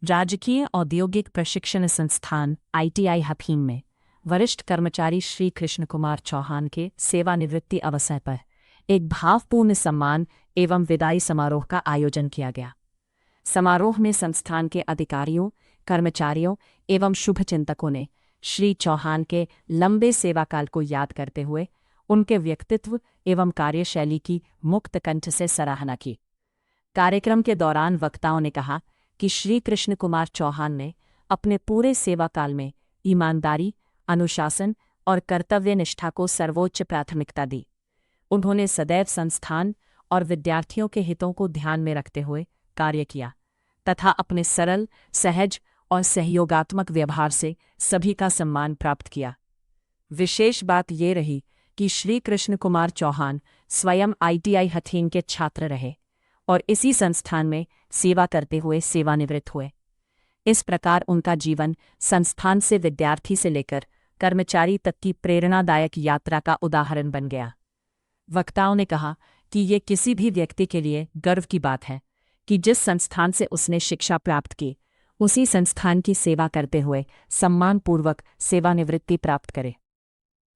राजकीय औद्योगिक प्रशिक्षण संस्थान ITI हथीन में वरिष्ठ कर्मचारी श्री कृष्ण कुमार चौहान के सेवानिवृत्ति अवसर पर एक भावपूर्ण सम्मान एवं विदाई समारोह का आयोजन किया गया। समारोह में संस्थान के अधिकारियों, कर्मचारियों एवं शुभचिंतकों ने श्री चौहान के लंबे सेवाकाल को याद करते हुए उनके व्यक्तित्व एवं कार्यशैली की मुक्त कंठ से सराहना की। कार्यक्रम के दौरान वक्ताओं ने कहा कि श्री कृष्ण कुमार चौहान ने अपने पूरे सेवाकाल में ईमानदारी, अनुशासन और कर्तव्य निष्ठा को सर्वोच्च प्राथमिकता दी। उन्होंने सदैव संस्थान और विद्यार्थियों के हितों को ध्यान में रखते हुए कार्य किया तथा अपने सरल, सहज और सहयोगात्मक व्यवहार से सभी का सम्मान प्राप्त किया। विशेष बात ये रही कि श्री कृष्ण कुमार चौहान स्वयं ITI हथीन के छात्र रहे और इसी संस्थान में सेवा करते हुए सेवानिवृत्त हुए। इस प्रकार उनका जीवन संस्थान से विद्यार्थी से लेकर कर्मचारी तक की प्रेरणादायक यात्रा का उदाहरण बन गया। वक्ताओं ने कहा कि ये किसी भी व्यक्ति के लिए गर्व की बात है कि जिस संस्थान से उसने शिक्षा प्राप्त की, उसी संस्थान की सेवा करते हुए सम्मानपूर्वक सेवानिवृत्ति प्राप्त करे।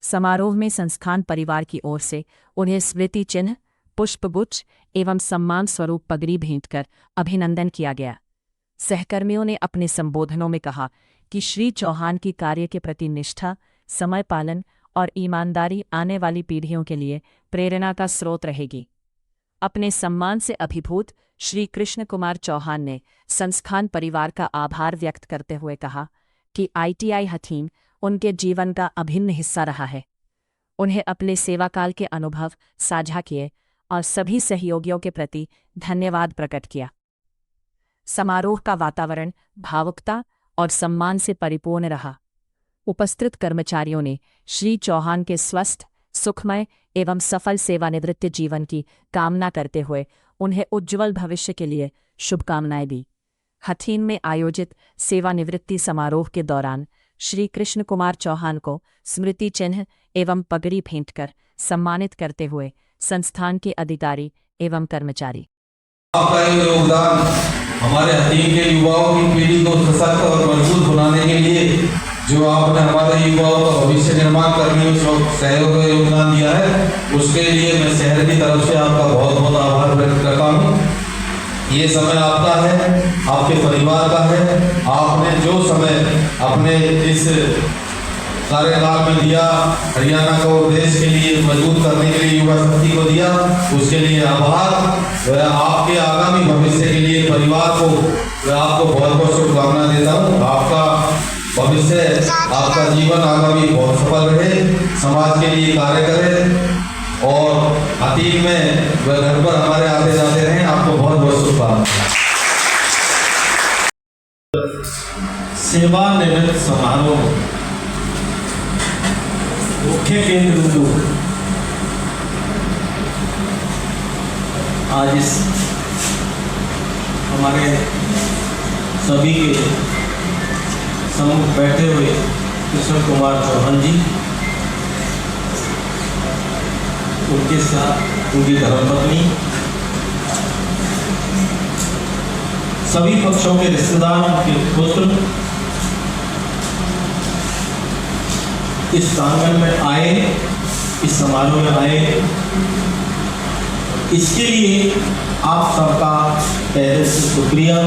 समारोह में संस्थान परिवार की ओर से उन्हें स्मृति चिन्ह, पुष्पगुच्छ एवं सम्मान स्वरूप पगड़ी भेंट कर अभिनंदन किया गया। सहकर्मियों ने अपने संबोधनों में कहा कि श्री चौहान की कार्य के प्रति निष्ठा, समय पालन और ईमानदारी आने वाली पीढ़ियों के लिए प्रेरणा का स्रोत रहेगी। अपने सम्मान से अभिभूत श्री कृष्ण कुमार चौहान ने संस्थान परिवार का आभार व्यक्त करते हुए कहा कि ITI हथीन उनके जीवन का अभिन्न हिस्सा रहा है। उन्हें अपने सेवाकाल के अनुभव साझा किए और सभी सहयोगियों के प्रति धन्यवाद प्रकट किया। समारोह का वातावरण भावुकता और सम्मान से परिपूर्ण रहा। उपस्थित कर्मचारियों ने श्री चौहान के स्वस्थ, सुखमय एवं सफल सेवानिवृत्ति जीवन की कामना करते हुए उन्हें उज्ज्वल भविष्य के लिए शुभकामनाएं दी। हथीन में आयोजित सेवानिवृत्ति समारोह के दौरान श्री कृष्ण कुमार चौहान को स्मृति चिन्ह एवं पगड़ी भेंट कर सम्मानित करते हुए संस्थान के अधिकारी एवं कर्मचारी। आपका योगदान हमारे हथीन के युवाओं की पीढ़ी को सशक्त और मजबूत बनाने के लिए जो आपने हमारे युवाओं का भविष्य निर्माण करने में सहयोग और योगदान दिया है, उसके लिए मैं शहर की तरफ से आपका बहुत बहुत आभार व्यक्त करता हूँ। ये समय आपका है, आपके परिवार का है। आपने जो समय अपने इस कार्यकाल में दिया, हरियाणा को देश के लिए मजबूत करने के लिए युवा शक्ति को दिया, उसके लिए आभार। आपके आगामी भविष्य के लिए परिवार को आपको बहुत बहुत शुभकामना देता हूँ। आपका भविष्य, आपका जीवन आगामी बहुत सफल रहे, समाज के लिए कार्य करें और हथीन में वह घर पर हमारे आते जाते रहें। आपको बहुत बहुत शुभकामनाएं। सेवानिवृत्त समारोह मुख्य केंद्र बिंदु आज इस हमारे सभी के सम्मुख बैठे हुए कृष्ण कुमार चौहान जी, उनके साथ उनकी धर्मपत्नी, सभी पक्षों के रिश्तेदार, उनके पुत्र इस प्रांगण में आए, इस समारोह में आए। इसके लिए आप सबका तहे से शुक्रिया।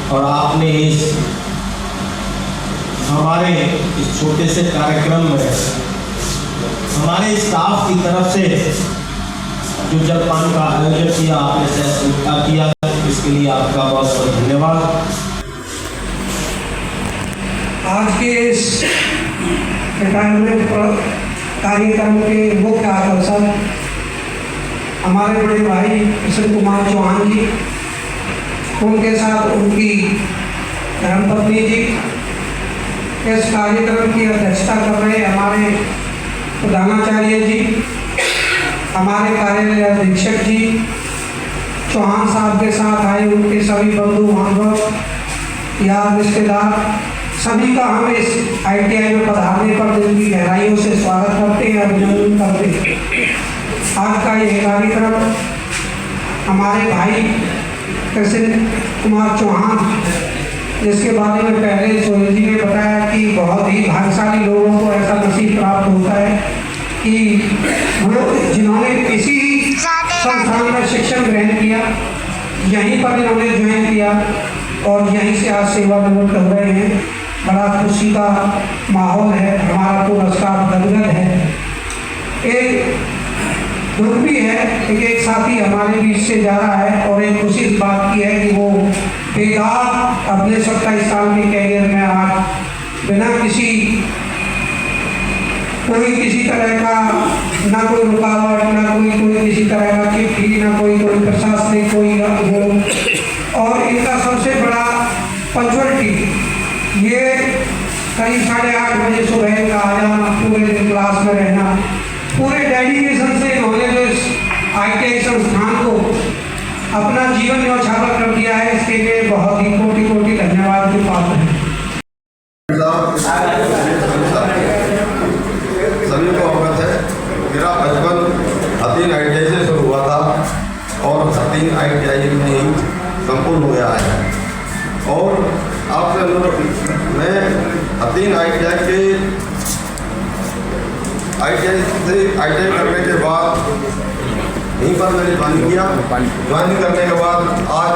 और आपने इस हमारे इस छोटे से कार्यक्रम में हमारे स्टाफ की तरफ से जो जलपान का आयोजन किया, आपने सहयोग किया, इसके लिए आपका बहुत बहुत धन्यवाद। आज के इस रिटायरमेंट कार्यक्रम के मुख्य आकर्षण हमारे बड़े भाई कृष्ण कुमार चौहान जी, उनके साथ उनकी धर्मपत्नी जी। इस कार्यक्रम की अध्यक्षता कर रहे हमारे प्रधानाचार्य जी, हमारे कार्यालय अधीक्षक जी, चौहान साहब के साथ आए उनके सभी बंधु बांधव, यार रिश्तेदार, सभी का हम इस ITI में पधारने पर दिल की गहराइयों से स्वागत करते हैं, अभिनंदन करते हैं। आज का यह कार्यक्रम हमारे भाई कृष्ण कुमार चौहान जिसके बारे में पहले सोहेल जी ने बताया कि बहुत ही भाग्यशाली लोगों को ऐसा नसीब प्राप्त होता है कि वो जिन्होंने इसी संस्थान में शिक्षण ग्रहण किया, यहीं पर इन्होंने ज्वाइन किया और यहीं से आज सेवानिवृत्त हो रहे हैं। बड़ा खुशी का माहौल है, हमारा पूरा स्टाफ गदगद है। एक दुख भी है कि एक साथी हमारे बीच से जा रहा है और एक खुशी इस बात की है कि वो बेकार अपने 27 साल के कैरियर में आज बिना किसी तरह का ना कोई रुकावट, ना कोई किसी तरह का चिट्ठी, ना कोई प्रशासनिक कोई वो, और इनका सबसे बड़ा पंक्चुअलिटी, ये करीब 8:30 बजे सुबह का आ जाना, पूरे दिन क्लास में रहना, पूरे डेडिकेशन से इन्होंने जो इस ITI संस्थान को अपना जीवन न्यौछावर कर दिया है, इसके लिए बहुत ही कोटि कोटि धन्यवाद के पात्र हैं। सभी को अवगत है, मेरा बचपन हतीन ITI से शुरू हुआ था और हतीन ITI में ही संपूर्ण हो गया है। और आपसे अनुरोध, मैं हतीन ITI करने के बाद यहीं पर मैंने ज्वाइन किया। ज्वाइन करने के बाद आज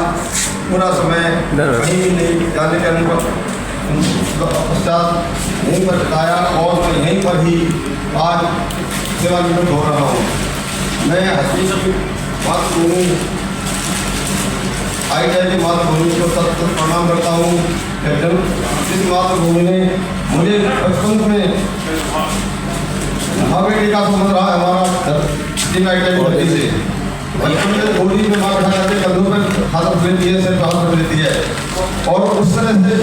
पूरा समय कहीं भी नहीं जाने के पश्चात यहीं पर बिताया और मैं यहीं पर ही आज सेवानिवृत्त हो रहा हूँ। मैं हतीन की मातृभूमि ITI की मातृभूमि को सतत प्रणाम करता हूँ। इस मातृभूमि ने मुझे बचपन में बेटी का समझ रहा है हमारा ITI से। बचपन में गोदी में माँ बैठा करके कंधों पर हाथ लेती है, सिर पर हाथ लेती है और उस तरह से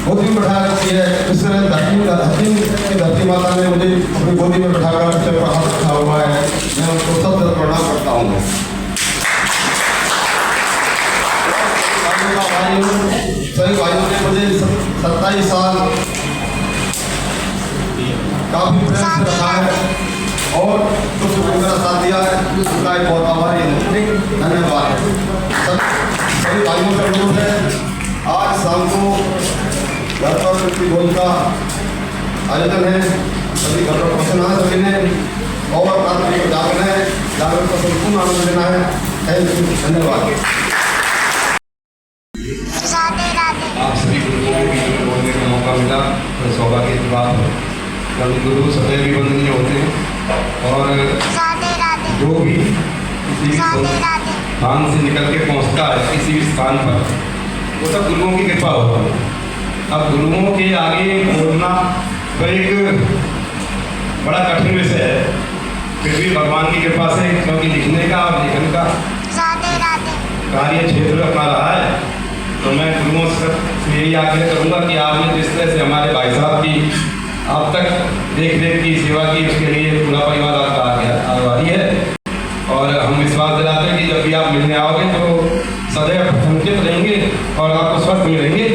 गोदी में बैठा रखती है। इस तरह हतीन की धरती माता ने मुझे अपनी गोदी में बैठाकर सिर पर हाथ रखा हुआ है। मैं उनको सतत प्रणाम करता हूँ। सभी भाइयों ने मुझे 27 साल काफी प्रेम से रखा है और कुछ मेरा साथ दिया है, उसका एक बहुत आभारी है, धन्यवाद। सभी भाइयों का अनुरोध है, आज शाम को घर पर कृति भोज का आयोजन है। सभी घर पर पहुँचना है सभी ने और रात्रि को जागना है, जागरण का संपूर्ण आनंद लेना है। थैंक यू, धन्यवाद। आप सभी गुरुओं को बोलने का मौका मिला तो सौभाग्य की बात है। कभी गुरु सदैव भी वंदनीय होते हैं और जो भी किसी भी स्थान से निकल के पहुँचता है किसी भी स्थान पर, वो सब गुरुओं की कृपा होती है। अब गुरुओं के आगे बोलना तो एक बड़ा कठिन विषय है, फिर भी भगवान की कृपा से, क्योंकि लिखने का और लेखन का कार्य क्षेत्र अपना रहा है, तो मैं गुरुओं से यही आग्रह करूँगा कि आपने जिस तरह से हमारे भाई साहब की अब तक देख रेख की सेवा की, उसके लिए पूरा परिवार आपका आभारी है। और हम विश्वास दिलाते हैं कि जब भी आप मिलने आओगे तो सदैव प्रसन्नचित रहेंगे और आपको स्वस्थ मिलेंगे।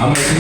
हम ऐसे